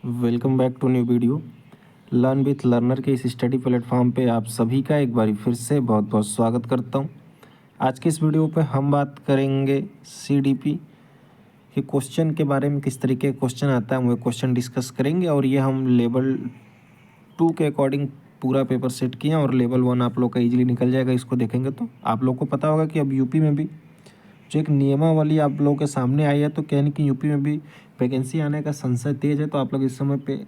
Welcome back to new video. Learn with learner के इस study platform पे आप सभी का एक बार फिर से बहुत बहुत स्वागत करता हूँ। आज के इस वीडियो पे हम बात करेंगे सीडीपी के क्वेश्चन के बारे में, किस तरीके का क्वेश्चन आता है, हम वो क्वेश्चन डिस्कस करेंगे। और ये हम लेवल 2 के अकॉर्डिंग पूरा पेपर सेट किए हैं और लेवल 1 आप लोग का ईजिली निकल जाएगा। इसको देखेंगे तो आप लोग को पता होगा कि अब यूपी में भी जो एक नियमावली आप लोगों के सामने आई है, तो कहने कि यूपी में भी वैकेंसी आने का संशय तेज है। तो आप लोग इस समय पे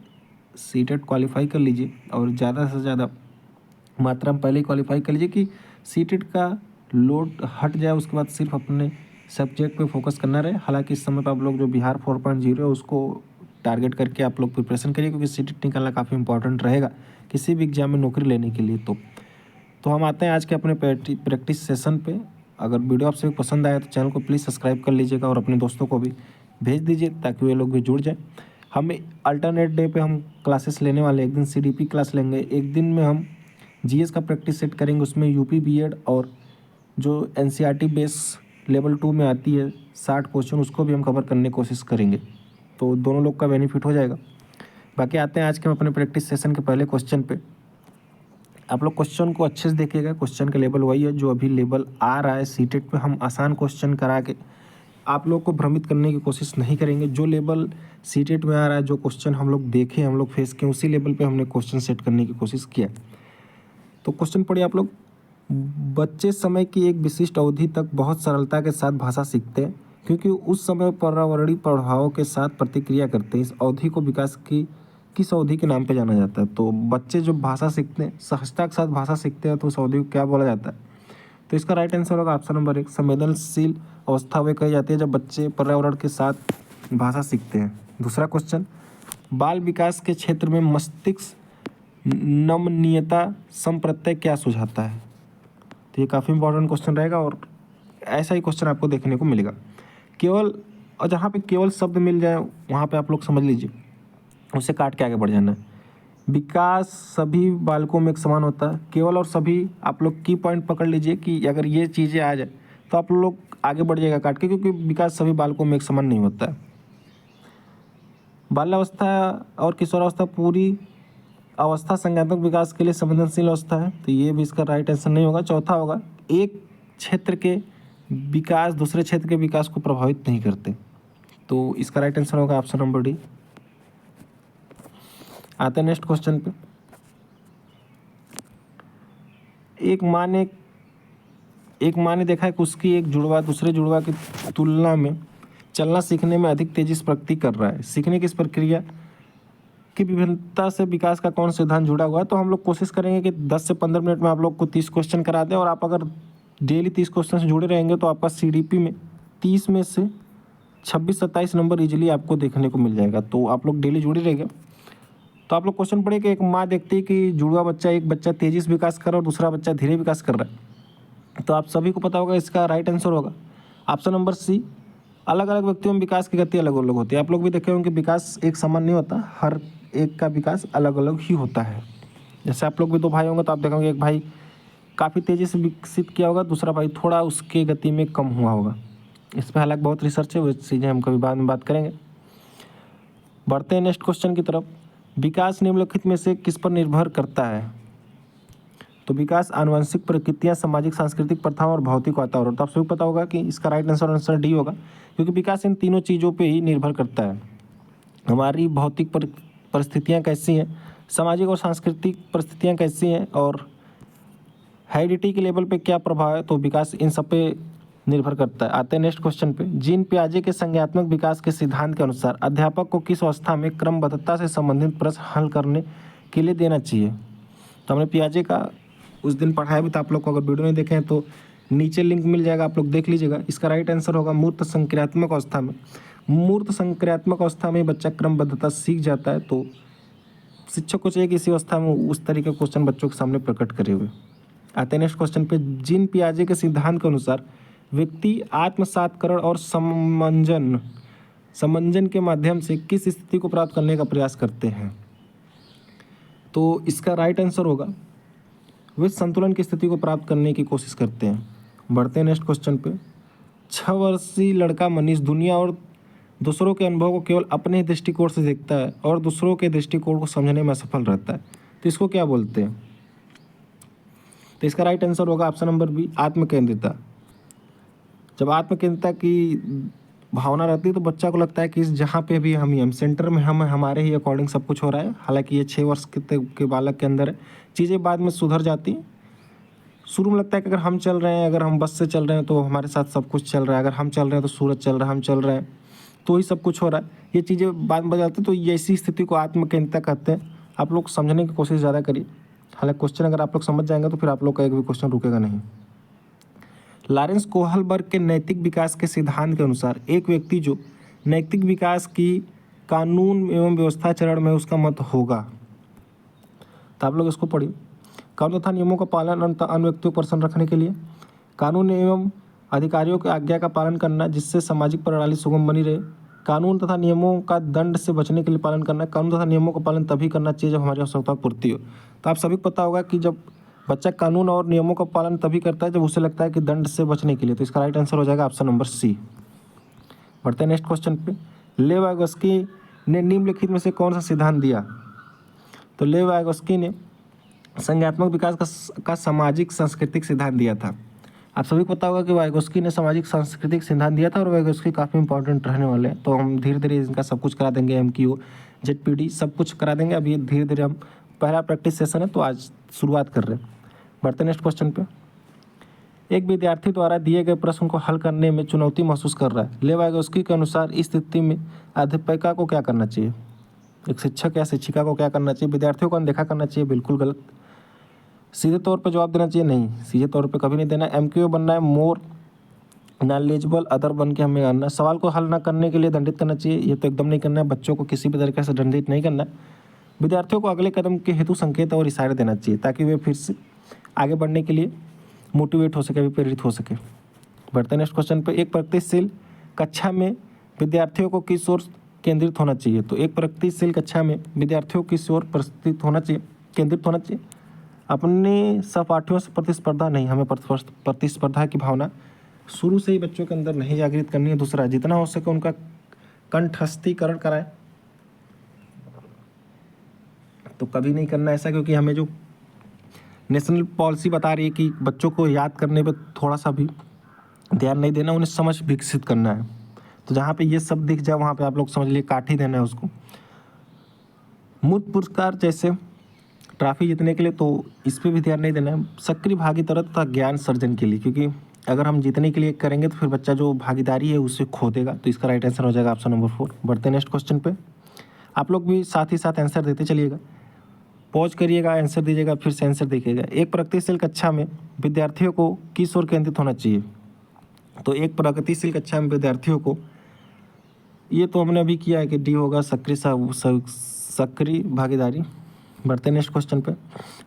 सीटेट क्वालिफाई कर लीजिए और ज़्यादा से ज़्यादा मात्रा में पहले ही क्वालिफाई कर लीजिए कि सीटेट का लोड हट जाए, उसके बाद सिर्फ अपने सब्जेक्ट पे फोकस करना रहे। हालांकि इस समय पर आप लोग जो बिहार 4.0 है उसको टारगेट करके आप लोग प्रिपरेशन करिए, क्योंकि सीटेट निकालना काफ़ी इंपॉर्टेंट रहेगा किसी भी एग्जाम में नौकरी लेने के लिए। तो हम आते हैं आज के अपने प्रैक्टिस सेशन पे। अगर वीडियो आप सभी पसंद आया तो चैनल को प्लीज़ सब्सक्राइब कर लीजिएगा और अपने दोस्तों को भी भेज दीजिए ताकि वे लोग भी जुड़ जाएं। हम अल्टरनेट डे पे हम क्लासेस लेने वाले, एक दिन सीडीपी क्लास लेंगे, एक दिन में हम जीएस का प्रैक्टिस सेट करेंगे। उसमें यूपी बीएड और जो एनसीईआरटी बेस लेवल 2 में आती है 60 क्वेश्चन, उसको भी हम कवर करने की कोशिश करेंगे। तो दोनों लोग का बेनिफिट हो जाएगा। बाकी आते हैं आज के हम अपने प्रैक्टिस सेशन के पहले क्वेश्चन पे। आप लोग क्वेश्चन को अच्छे से देखिएगा। क्वेश्चन का लेवल वही है जो अभी लेवल आ रहा है सीटेट पे। हम आसान क्वेश्चन करा के आप लोग को भ्रमित करने की कोशिश नहीं करेंगे। जो लेवल सीटेट में आ रहा है, जो क्वेश्चन हम लोग देखें, हम लोग फेस किए, उसी लेवल पे हमने क्वेश्चन सेट करने की कोशिश किया। तो क्वेश्चन पढ़िए आप लोग। बच्चे समय की एक विशिष्ट अवधि तक बहुत सरलता के साथ भाषा सीखते हैं क्योंकि उस समय पर्यावरणीय प्रभावों के साथ प्रतिक्रिया करते हैं। इस अवधि को विकास की किस अवधि के नाम पे जाना जाता है? तो बच्चे जो भाषा सीखते हैं, सहजता के साथ भाषा सीखते हैं, तो उस अवधि को क्या बोला जाता है? तो इसका राइट आंसर होगा ऑप्शन नंबर 1, संवेदनशील अवस्था वे कही जाती है जब बच्चे पर्यावरण के साथ भाषा सीखते हैं। दूसरा क्वेश्चन, बाल विकास के क्षेत्र में मस्तिष्क नमनीयता संप्रत्यय क्या सुझाता है? तो ये काफ़ी इंपॉर्टेंट क्वेश्चन रहेगा और ऐसा ही क्वेश्चन आपको देखने को मिलेगा। केवल और जहाँ पे केवल शब्द मिल जाए वहाँ पे आप लोग समझ लीजिए, उसे काट के आगे बढ़ जाना है। विकास सभी बालकों में एक समान होता है। केवल और सभी आप लोग की पॉइंट पकड़ लीजिए कि अगर ये चीज़ें आ जाए तो आप लोग आगे बढ़ जाएगा काट के, क्योंकि विकास सभी बालकों में एक समान नहीं होता है। बाल्यावस्था और किशोरावस्था पूरी अवस्था संज्ञानात्मक विकास के लिए संवेदनशील अवस्था है, तो ये भी इसका राइट आंसर नहीं होगा। चौथा होगा, एक क्षेत्र के विकास दूसरे क्षेत्र के विकास को प्रभावित नहीं करते, तो इसका राइट आंसर होगा ऑप्शन नंबर डी। आते हैं नेक्स्ट क्वेश्चन पे। एक माँ ने देखा है कि उसकी एक जुड़वा दूसरे जुड़वा की तुलना में चलना सीखने में अधिक तेजी से प्रगति कर रहा है। सीखने की इस प्रक्रिया की विभिन्नता से विकास का कौन सिद्धांत जुड़ा हुआ है? तो हम लोग कोशिश करेंगे कि 10 से 15 मिनट में आप लोग को 30 क्वेश्चन करा दें, और आप अगर डेली 30 क्वेश्चन से जुड़े रहेंगे तो आपका सीडीपी में 30 में से 26-27 नंबर इजीली आपको देखने को मिल जाएगा। तो आप लोग डेली जुड़े रहेंगे। तो आप लोग क्वेश्चन पढ़े कि एक माँ देखती है कि जुड़वा बच्चा, एक बच्चा तेजी से विकास कर रहा है और दूसरा बच्चा धीरे विकास कर रहा है। तो आप सभी को पता होगा इसका राइट आंसर होगा ऑप्शन नंबर सी। अलग अलग व्यक्तियों में विकास की गति अलग अलग होती है। आप लोग भी देखे होंगे विकास एक समान नहीं होता, हर एक का विकास अलग अलग ही होता है। जैसे आप लोग भी 2 भाई होंगे तो आप देखेंगे एक भाई काफ़ी तेज़ी से विकसित किया होगा, दूसरा भाई थोड़ा उसके गति में कम हुआ होगा। इस पर हालांकि बहुत रिसर्च है, वो चीज़ें हम कभी बाद में बात करेंगे। बढ़ते हैं नेक्स्ट क्वेश्चन की तरफ। विकास निम्नलिखित में से किस पर निर्भर करता है? तो विकास आनुवंशिक प्रकृतियाँ, सामाजिक सांस्कृतिक प्रथाओं और भौतिक वातावरण। तो आप सभी पता होगा कि इसका राइट आंसर डी होगा, क्योंकि विकास इन तीनों चीज़ों पे ही निर्भर करता है। हमारी भौतिक परिस्थितियाँ कैसी हैं, सामाजिक और सांस्कृतिक परिस्थितियाँ कैसी हैं, और हेरिडिटी के लेवल पे क्या प्रभाव है, तो विकास इन सब पे निर्भर करता है। आते हैं नेक्स्ट क्वेश्चन पे। जीन पियाजे के संज्ञानात्मक विकास के सिद्धांत के अनुसार अध्यापक को किस अवस्था में क्रमबद्धता से संबंधित प्रश्न हल करने के लिए देना चाहिए? तो हमने पियाजे का उस दिन पढ़ाया भी था, आप लोग को अगर वीडियो नहीं देखे हैं तो नीचे लिंक मिल जाएगा, आप लोग देख लीजिएगा। इसका राइट आंसर होगा मूर्त संक्रियात्मक अवस्था में। मूर्त संक्रियात्मक अवस्था में बच्चा क्रमबद्धता सीख जाता है, तो शिक्षक को चाहिए कि इसी अवस्था में उस तरीके के क्वेश्चन बच्चों के सामने प्रकट करे हुए। आते हैं नेक्स्ट क्वेश्चन पे। जीन पियाजे के सिद्धांत के अनुसार व्यक्ति आत्मसातकरण और समंजन के माध्यम से किस स्थिति को प्राप्त करने का प्रयास करते हैं? तो इसका राइट आंसर होगा वे संतुलन की स्थिति को प्राप्त करने की कोशिश करते हैं। बढ़ते हैं नेक्स्ट क्वेश्चन पे। 6 वर्षीय लड़का मनीष दुनिया और दूसरों के अनुभव को केवल अपने ही दृष्टिकोण से देखता है और दूसरों के दृष्टिकोण को समझने में असफल रहता है, तो इसको क्या बोलते हैं? तो इसका राइट आंसर होगा ऑप्शन नंबर बी, आत्मकेंद्रिता। जब आत्मकेंद्रिता की भावना रहती है तो बच्चा को लगता है कि जहाँ पे भी हम सेंटर में हम हमारे ही अकॉर्डिंग सब कुछ हो रहा है। हालांकि ये 6 वर्ष के बालक के अंदर चीज़ें बाद में सुधर जाती हैं। शुरू में लगता है कि अगर हम चल रहे हैं, अगर हम बस से चल रहे हैं तो हमारे साथ सब कुछ चल रहा है, अगर हम चल रहे हैं तो सूरज चल रहा है, हम चल रहे हैं तो ही सब कुछ हो रहा है। ये चीज़ें बाद में बदलती, तो ये ऐसी स्थिति को आत्मकेंद्रिता कहते हैं। आप लोग समझने की कोशिश ज़्यादा करिए। हालांकि क्वेश्चन अगर आप लोग समझ जाएंगे तो फिर आप लोग का एक भी क्वेश्चन रुकेगा नहीं। लॉरेंस कोहलबर्ग के नैतिक विकास के सिद्धांत के अनुसार एक व्यक्ति जो नैतिक विकास की कानून एवं व्यवस्था चरण में उसका मत होगा, तो आप लोग इसको पढ़िए। कानून तथा नियमों का पालन अन्य व्यक्तियों को प्रसन्न रखने के लिए, कानून एवं अधिकारियों की आज्ञा का पालन करना जिससे सामाजिक प्रणाली सुगम बनी रहे, कानून तथा नियमों का दंड से बचने के लिए पालन करना। कानून तथा नियमों का पालन तभी करना चाहिए जब हमारी आवश्यकता की पूर्ति हो। तो आप सभी को पता होगा कि जब बच्चा कानून और नियमों का पालन तभी करता है जब उसे लगता है कि दंड से बचने के लिए। तो इसका राइट आंसर हो जाएगा ऑप्शन नंबर सी। बढ़ते हैं नेक्स्ट क्वेश्चन पे। लेव वाइगोस्की ने निम्नलिखित में से कौन सा सिद्धांत दिया? तो लेव वाइगोस्की ने संज्ञानात्मक विकास का सामाजिक सांस्कृतिक सिद्धांत दिया था। आप सभी को पता होगा कि वाइगोस्की ने सामाजिक सांस्कृतिक सिद्धांत दिया था और वाइगोस्की काफ़ी इंपॉर्टेंट रहने वाले हैं। तो हम धीरे धीरे इनका सब कुछ करा देंगे, MQ, ZPD सब कुछ करा देंगे। अभी धीरे धीरे हम पहला प्रैक्टिस सेशन है तो आज शुरुआत कर रहे हैं। बढ़ते नेक्स्ट क्वेश्चन पे। एक विद्यार्थी द्वारा दिए गए प्रश्न को हल करने में चुनौती महसूस कर रहा है। लेव वाइगोस्की के अनुसार इस स्थिति में अध्यापिका को क्या करना चाहिए? एक शिक्षक या शिक्षिका को क्या करना चाहिए? विद्यार्थियों को अनदेखा करना चाहिए? बिल्कुल गलत। सीधे तौर पे जवाब देना चाहिए? नहीं, सीधे तौर पे कभी नहीं देना। MQ बनना है, मोर नॉलेजेबल अदर बन के हमें आना। सवाल को हल ना करने के लिए दंडित करना चाहिए? ये तो एकदम नहीं करना है। बच्चों को किसी भी तरीके से दंडित नहीं करना है। विद्यार्थियों को अगले कदम के हेतु संकेत और इशारे देना चाहिए ताकि वे फिर से आगे बढ़ने के लिए मोटिवेट हो सके, प्रेरित हो सके। बढ़ते नेक्स्ट क्वेश्चन पे। एक प्रगतिशील कक्षा में विद्यार्थियों को किस ओर केंद्रित होना चाहिए? तो एक प्रगतिशील कक्षा में विद्यार्थियों को किस ओर केंद्रित होना चाहिए? अपने सहपाठियों से प्रतिस्पर्धा नहीं, हमें प्रतिस्पर्धा की भावना शुरू से ही बच्चों के अंदर नहीं जागृत करनी है। दूसरा, जितना हो सके उनका कंठस्थीकरण कराएं। तो कभी नहीं करना ऐसा, क्योंकि हमें जो नेशनल पॉलिसी बता रही है कि बच्चों को याद करने पे थोड़ा सा भी ध्यान नहीं देना, उन्हें समझ विकसित करना है। तो जहाँ पे ये सब दिख जाए वहाँ पे आप लोग समझ लिए काट ही देना है उसको। मूर्त पुरस्कार जैसे ट्रॉफी जीतने के लिए, तो इस पर भी ध्यान नहीं देना है। सक्रिय भागीदारी तथा ज्ञान सर्जन के लिए, क्योंकि अगर हम जीतने के लिए करेंगे तो फिर बच्चा जो भागीदारी है उससे खो देगा। तो इसका राइट आंसर हो जाएगा ऑप्शन नंबर 4। बढ़ते नेक्स्ट क्वेश्चन पे। आप लोग भी साथ ही साथ आंसर देते चलिएगा, पॉज करिएगा, आंसर दीजिएगा, फिर से आंसर देखिएगा। एक प्रगतिशील कक्षा में विद्यार्थियों को किस ओर केंद्रित होना चाहिए? तो एक प्रगतिशील कक्षा में विद्यार्थियों को, ये तो हमने अभी किया है कि डी होगा, सक्रिय भागीदारी। बढ़ते नेक्स्ट क्वेश्चन पे।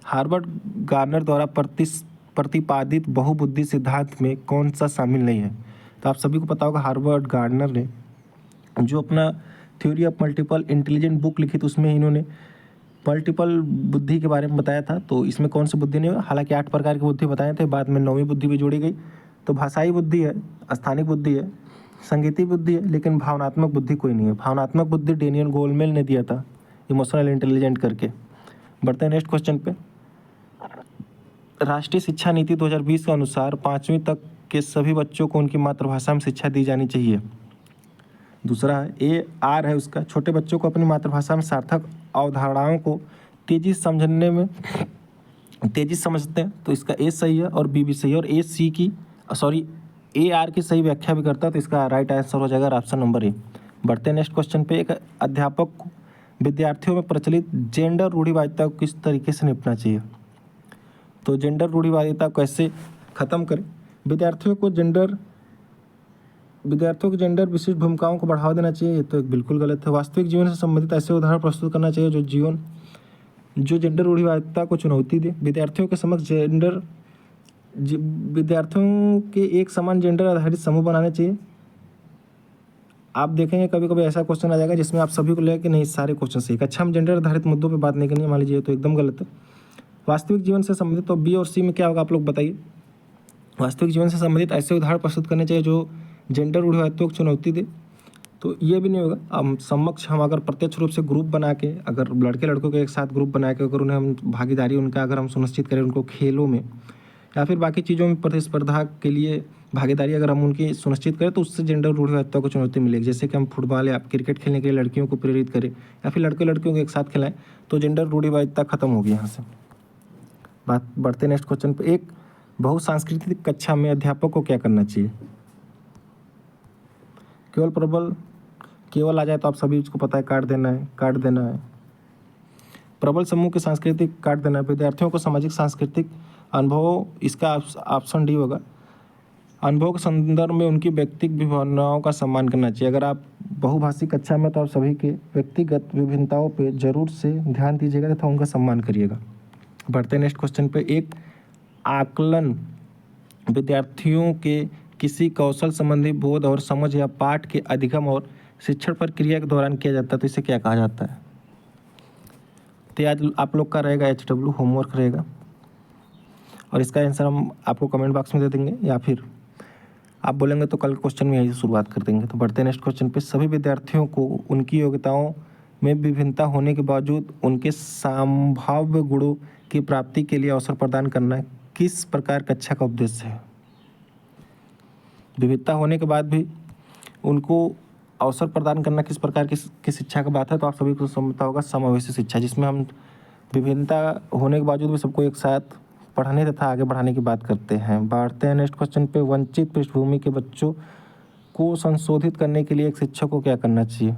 हार्वर्ड गार्नर द्वारा प्रतिपादित बहुबुद्धि सिद्धांत में कौन सा शामिल नहीं है? तो आप सभी को पता होगा हार्वर्ड गार्नर ने जो अपना theory of multiple intelligent book लिखी थी उसमें इन्होंने मल्टीपल बुद्धि के बारे में बताया था। तो इसमें कौन सी बुद्धि नहीं है? हालांकि 8 प्रकार की बुद्धि बताए थे, बाद में 9वीं बुद्धि भी जोड़ी गई। तो भाषाई बुद्धि है, स्थानिक बुद्धि है, संगीतीय बुद्धि है, लेकिन भावनात्मक बुद्धि कोई नहीं है। भावनात्मक बुद्धि डेनियल गोलमेल ने दिया था, इमोशनल इंटेलिजेंट करके। बढ़ते हैं नेक्स्ट क्वेश्चन पे। राष्ट्रीय शिक्षा नीति 2020 के अनुसार 5वीं तक के सभी बच्चों को उनकी मातृभाषा में शिक्षा दी जानी चाहिए। दूसरा है AR है उसका, छोटे बच्चों को अपनी मातृभाषा में सार्थक अवधारणाओं को तेजी समझते हैं। तो इसका A सही है और B भी सही है, और AR की सही व्याख्या भी करता है। तो इसका राइट आंसर हो जाएगा ऑप्शन नंबर A। बढ़ते हैं नेक्स्ट क्वेश्चन पे। एक अध्यापक को विद्यार्थियों में प्रचलित जेंडर रूढ़िवादिता को किस तरीके से निपटना चाहिए? तो जेंडर रूढ़िवादिता को कैसे खत्म करें? विद्यार्थियों को जेंडर विशिष्ट भूमिकाओं को बढ़ावा देना चाहिए, ये तो बिल्कुल गलत है। वास्तविक जीवन से संबंधित ऐसे उदाहरण प्रस्तुत करना चाहिए जो जेंडर रूढ़िवादिता को चुनौती दे। विद्यार्थियों के समक्ष विद्यार्थियों के एक समान जेंडर आधारित समूह बनाने चाहिए। आप देखेंगे कभी कभी ऐसा क्वेश्चन आ जाएगा जिसमें आप सभी को लगेगा कि नहीं सारे क्वेश्चन सही। अच्छा, हम जेंडर आधारित मुद्दों पे बात नहीं करनी है, मान लीजिए, तो एकदम गलत है। वास्तविक जीवन से संबंधित, तो B और C में क्या होगा आप लोग बताइए। वास्तविक जीवन से संबंधित ऐसे उदाहरण प्रस्तुत करने चाहिए जो जेंडर रूढ़िवादिता को चुनौती दे। तो ये भी नहीं होगा। हम अगर प्रत्यक्ष रूप से ग्रुप बना के, अगर लड़के लड़कों के एक साथ ग्रुप बना के अगर उन्हें हम भागीदारी उनका अगर हम सुनिश्चित करें, उनको खेलों में या फिर बाकी चीज़ों में प्रतिस्पर्धा के लिए भागीदारी अगर हम उनकी सुनिश्चित करें, तो उससे जेंडर रूढ़िवादिता को चुनौती मिलेगी। जैसे कि हम फुटबॉल या क्रिकेट खेलने के लिए लड़कियों को प्रेरित करें या फिर लड़के लड़कियों को एक साथ खिलाएं, तो जेंडर रूढ़िवादिता खत्म होगी यहाँ से। बात बढ़ते नेक्स्ट क्वेश्चन पे। एक बहुसांस्कृतिक कक्षा में अध्यापक को क्या करना चाहिए? केवल आ जाए तो आप सभी को पता है, काट देना है। प्रबल समूह के सांस्कृतिक काट देना है। विद्यार्थियों को सामाजिक सांस्कृतिक अनुभव, इसका ऑप्शन डी होगा। अनुभव के संदर्भ में उनकी व्यक्तिगत विभिन्नताओं का सम्मान करना चाहिए। अगर आप बहुभाषी कक्षा में तो आप सभी के व्यक्तिगत विभिन्नताओं पे जरूर से ध्यान दीजिएगा तथा उनका सम्मान करिएगा। बढ़ते नेक्स्ट क्वेश्चन पे। एक आकलन विद्यार्थियों के किसी कौशल संबंधी बोध और समझ या पाठ के अधिगम और शिक्षण प्रक्रिया के दौरान किया जाता है, तो इसे क्या कहा जाता है? तो आज आप लोग का रहेगा HW होमवर्क रहेगा और इसका आंसर हम आपको कमेंट बॉक्स में दे देंगे, या फिर आप बोलेंगे तो कल क्वेश्चन में यही शुरुआत कर देंगे। तो बढ़ते नेक्स्ट क्वेश्चन पे। सभी विद्यार्थियों को उनकी योग्यताओं में विभिन्नता होने के बावजूद उनके संभाव्य गुणों की प्राप्ति के लिए अवसर प्रदान करना किस प्रकार कक्षा का उद्देश्य है? विविधता होने के बाद भी उनको अवसर प्रदान करना किस प्रकार की शिक्षा का बात है? तो आप सभी को समझता होगा समावेशी शिक्षा, जिसमें हम विभिन्नता होने के बावजूद भी सबको एक साथ पढ़ने तथा आगे बढ़ाने की बात करते हैं। बढ़ते हैं नेक्स्ट क्वेश्चन पे। वंचित पृष्ठभूमि के बच्चों को संशोधित करने के लिए एक शिक्षक को क्या करना चाहिए?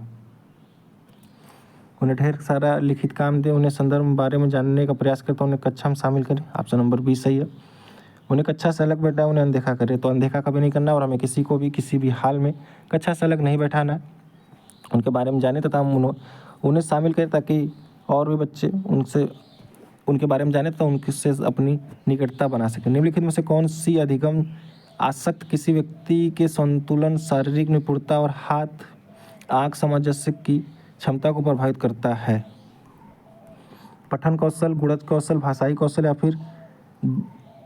उन्हें ढेर सारा लिखित काम दे, उन्हें संदर्भ बारे में जानने का प्रयास करता, उन्हें कक्षा में शामिल करें। ऑप्शन नंबर बी सही है। उन्हें कक्षा से अलग बैठाए, उन्हें अनदेखा करे। तो अनदेखा कभी नहीं करना और हमें किसी को भी किसी भी हाल में कक्षा से अलग नहीं बैठाना। उनके बारे में जाने तथा उन्हें शामिल करें ताकि और भी बच्चे उनके बारे में जाने तथा उनसे अपनी निकटता बना सकें। निम्नलिखित में से कौन सी अधिगम आसक्त किसी व्यक्ति के संतुलन, शारीरिक निपुणता और हाथ आँख सामंजस्य की क्षमता को प्रभावित करता है? पठन कौशल, गुणज कौशल, भाषाई कौशल या फिर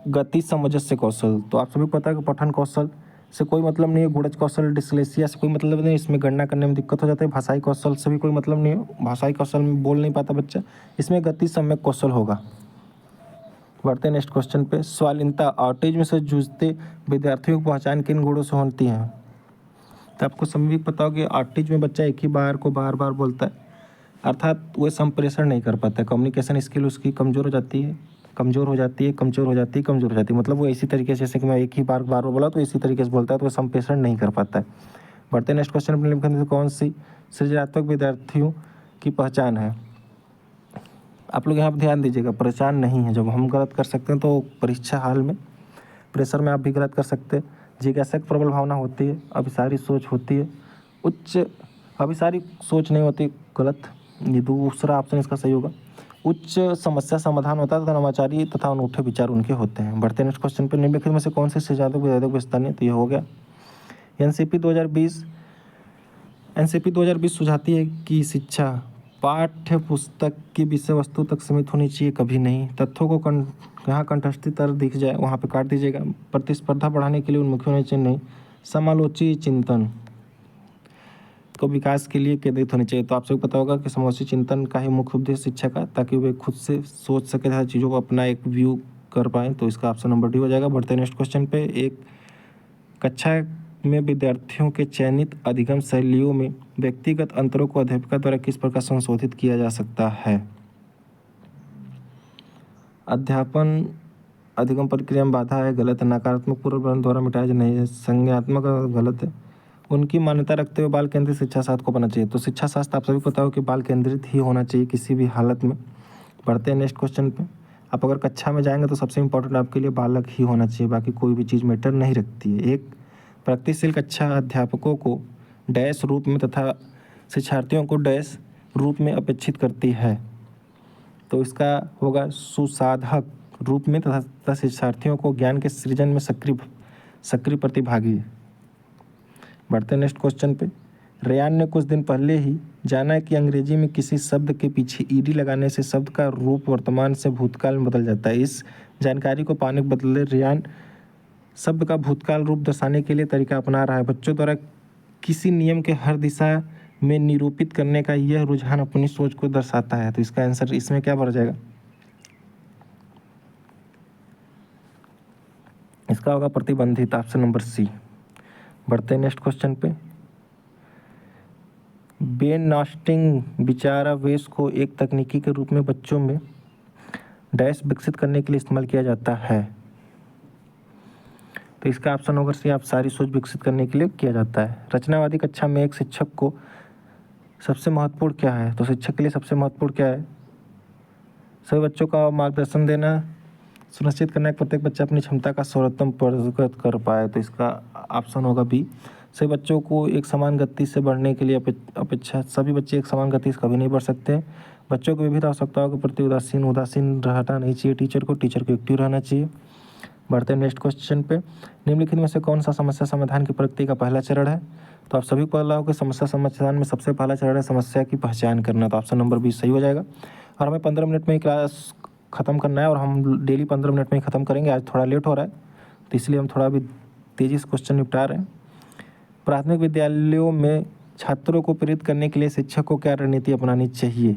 गति सामंजस्य कौशल? तो आप सभी को पता है कि पठन कौशल से कोई मतलब नहीं है, गुणज कौशल डिस्लेक्सिया से कोई मतलब नहीं, इसमें गणना करने में दिक्कत हो जाता है। भाषाई कौशल से भी कोई मतलब नहीं है, भाषाई कौशल में बोल नहीं पाता बच्चा, इसमें गति सम्यक कौशल होगा। बढ़ते नेक्स्ट क्वेश्चन पे। स्वालीनता ऑटिज्म से जूझते विद्यार्थियों की पहचान किन गुणों से होती है? तो आपको सभी पता हो कि ऑटिज्म में बच्चा एक ही बार को बार बार बोलता है, अर्थात वह संप्रेषण नहीं कर पाता है। कम्युनिकेशन स्किल उसकी कमज़ोर हो जाती है, मतलब वो इसी तरीके से, जैसे कि मैं एक ही बार बोला तो इसी तरीके से बोलता है, तो वो संप्रेषण नहीं कर पाता है। बढ़ते नेक्स्ट क्वेश्चन अपने लिखने में कौन सी सृजनात्मक विद्यार्थियों की पहचान है? आप लोग यहाँ पर ध्यान दीजिएगा, पहचान नहीं है। जब हम गलत कर सकते हैं तो परीक्षा हाल में, प्रेशर में आप भी गलत कर सकते हैं। जिज्ञासा प्रबल भावना होती है, अभिसारी सोच होती है, अभिसारी सोच नहीं होती, गलत। ये दूसरा ऑप्शन इसका सही होगा। उच्च समस्या समाधान होता है तथा नवाचारी तथा अनूठे विचार उनके होते हैं। बढ़ते नेक्स्ट क्वेश्चन पे। निम्नलिखित में से कौन से सृजनात्मक विद्यार्थियों को स्थानीय? तो ये हो गया एनसीपी 2020 सुझाती है कि शिक्षा पाठ्य पुस्तक की विषय वस्तु तक सीमित होनी चाहिए, कभी नहीं। तथ्यों को यहाँ कंठस्थी तरह दिख जाए वहाँ पे काट दीजिएगा। प्रतिस्पर्धा बढ़ाने के लिए उन्मुखी होने चाहिए, नहीं। समालोची चिंतन को विकास के लिए केंद्रित होनी चाहिए। तो आप सबको पता होगा कि समालोची चिंतन का ही मुख्य उद्देश्य शिक्षा का, ताकि वे खुद से सोच सके तथा चीज़ों को अपना एक व्यू कर पाएँ। तो इसका ऑप्शन नंबर डी हो जाएगा। बढ़ते नेक्स्ट क्वेश्चन पे। एक कक्षा में विद्यार्थियों के चयनित अधिगम शैलियों में व्यक्तिगत अंतरों को अध्यापिका द्वारा किस प्रकार संशोधित किया जा सकता है? अध्यापन अधिगम प्रक्रिया में बाधा है, गलत है। नकारात्मक पूर्वग्रह द्वारा मिटाया नहीं है, संज्ञात्मक गलत है। उनकी मान्यता रखते हुए बाल केंद्रित शिक्षा शास्त्र को बनाना चाहिए। तो शिक्षा शास्त्र आप सभी को पता हो कि बाल केंद्रित ही होना चाहिए किसी भी हालत में। बढ़ते हैं नेक्स्ट क्वेश्चन पे। आप अगर कक्षा में जाएंगे तो सबसे इम्पोर्टेंट आपके लिए बालक ही होना चाहिए, बाकी कोई भी चीज़ मैटर नहीं रखती है। एक प्रगतिशील कक्षा अध्यापकों को डैश रूप में तथा शिक्षार्थियों को डैश रूप में अपेक्षित करती है। तो इसका होगा सुसाधक रूप में तथा शिक्षार्थियों को ज्ञान के सृजन में सक्रिय प्रतिभागी। बढ़ते नेक्स्ट क्वेश्चन पे। रेयान ने कुछ दिन पहले ही जाना कि अंग्रेजी में किसी शब्द के पीछे ईडी लगाने से शब्द का रूप वर्तमान से भूतकाल में बदल जाता है। इस जानकारी को पाने के बदले रेयान शब्द का भूतकाल रूप दर्शाने के लिए तरीका अपना रहा है। बच्चों द्वारा किसी नियम के हर दिशा में निरूपित करने का यह रुझान अपनी सोच को दर्शाता है। तो इसका आंसर इसमें क्या भर जाएगा? इसका होगा प्रतिबंधित, ऑप्शन नंबर सी। बढ़ते हैं नेक्स्ट क्वेश्चन पे। ब्रेनस्टॉर्मिंग विचारावेश को एक तकनीकी के रूप में बच्चों में डैश विकसित करने के लिए इस्तेमाल किया जाता है। तो इसका ऑप्शन होगा सी, आप सारी सोच विकसित करने के लिए किया जाता है। रचनावादी कक्षा में एक शिक्षक को सबसे महत्वपूर्ण क्या है? तो शिक्षक के लिए सबसे महत्वपूर्ण क्या है? सभी बच्चों का मार्गदर्शन देना, सुनिश्चित करना कि प्रत्येक बच्चा अपनी क्षमता का सर्वोत्तम प्रदर्शन कर पाए। तो इसका ऑप्शन होगा बी, सभी बच्चों को एक समान गति से बढ़ने के लिए अपेक्षा सभी बच्चे एक समान गति से कभी नहीं बढ़ सकते। बच्चों की विविध आवश्यकताओं के प्रति उदासीन रहना नहीं चाहिए। टीचर को एक्टिव रहना चाहिए। बढ़ते हैं नेक्स्ट क्वेश्चन पे। निम्नलिखित में से कौन सा समस्या समाधान की प्रगति का पहला चरण है? तो आप सभी को पता होगा कि समस्या समाधान में सबसे पहला चरण है समस्या की पहचान करना। तो ऑप्शन नंबर बी सही हो जाएगा। और हमें 15 मिनट में ही क्लास ख़त्म करना है और हम डेली 15 मिनट में ही ख़त्म करेंगे। आज थोड़ा लेट हो रहा है तो इसलिए हम थोड़ा अभी तेज़ी से क्वेश्चन निपटा रहे हैं। प्राथमिक विद्यालयों में छात्रों को प्रेरित करने के लिए शिक्षक को क्या रणनीति अपनानी चाहिए?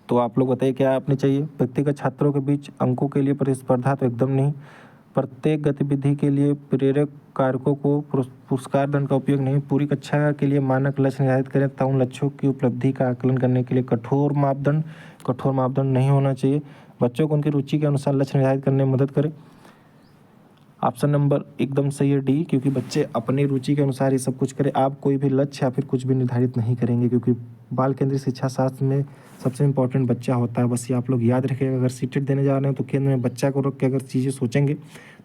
तो आप लोग बताइए क्या अपनी चाहिए? व्यक्तिगत छात्रों के बीच अंकों के लिए प्रतिस्पर्धा तो एकदम नहीं। प्रत्येक गतिविधि के लिए प्रेरक कारकों को पुरस्कार दंड का उपयोग नहीं। पूरी कक्षा के लिए मानक लक्ष्य निर्धारित करें तथा उन लक्ष्यों की उपलब्धि का आकलन करने के लिए कठोर मापदंड नहीं होना चाहिए। बच्चों को उनकी रुचि के अनुसार लक्ष्य निर्धारित करने में मदद करें। ऑप्शन नंबर एकदम सही है डी, क्योंकि बच्चे अपनी रुचि के अनुसार ये सब कुछ करें। आप कोई भी लक्ष्य या फिर कुछ भी निर्धारित नहीं करेंगे, क्योंकि बाल केंद्रित शिक्षा शास्त्र में सबसे इम्पोर्टेंट बच्चा होता है। बस ये आप लोग याद रखिएगा। अगर सीटेट देने जा रहे हैं तो केंद्र में बच्चा को रख के अगर चीज़ें सोचेंगे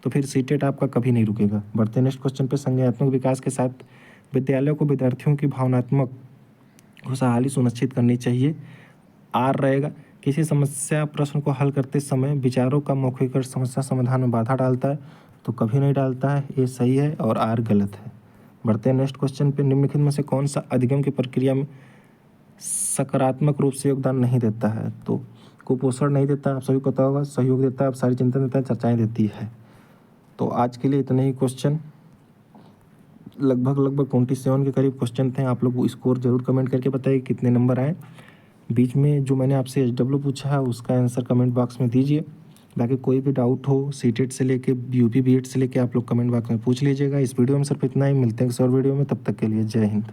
तो फिर सीटेट आपका कभी नहीं रुकेगा। बढ़ते नेक्स्ट क्वेश्चन पे। संज्ञानात्मक विकास के साथ विद्यालयों को विद्यार्थियों की भावनात्मक खुशहाली सुनिश्चित करनी चाहिए। आर रहेगा, किसी समस्या प्रश्न को हल करते समय विचारों का मौखिकरण समस्या समाधान में बाधा डालता है। तो कभी नहीं डालता है, ये सही है और आर गलत है। बढ़ते हैं नेक्स्ट क्वेश्चन पे। निम्नलिखित में से कौन सा अधिगम की प्रक्रिया में सकारात्मक रूप से योगदान नहीं देता है? तो कुपोषण नहीं देता, आप सभी को पता होगा। सहयोग देता है, आप सारी चिंतन देता है, चर्चाएं देती है। तो आज के लिए इतने ही क्वेश्चन, लगभग 27 के करीब क्वेश्चन थे। आप लोग स्कोर जरूर कमेंट करके बताइए कितने नंबर आए। बीच में जो मैंने आपसे HW पूछा है उसका आंसर कमेंट बॉक्स में दीजिए। बाकी कोई भी डाउट हो सीटेट से लेके UP BED से लेके आप लोग कमेंट बॉक्स में पूछ लीजिएगा। इस वीडियो में सिर्फ इतना ही। मिलते हैं किसी और वीडियो में, तब तक के लिए जय हिंद।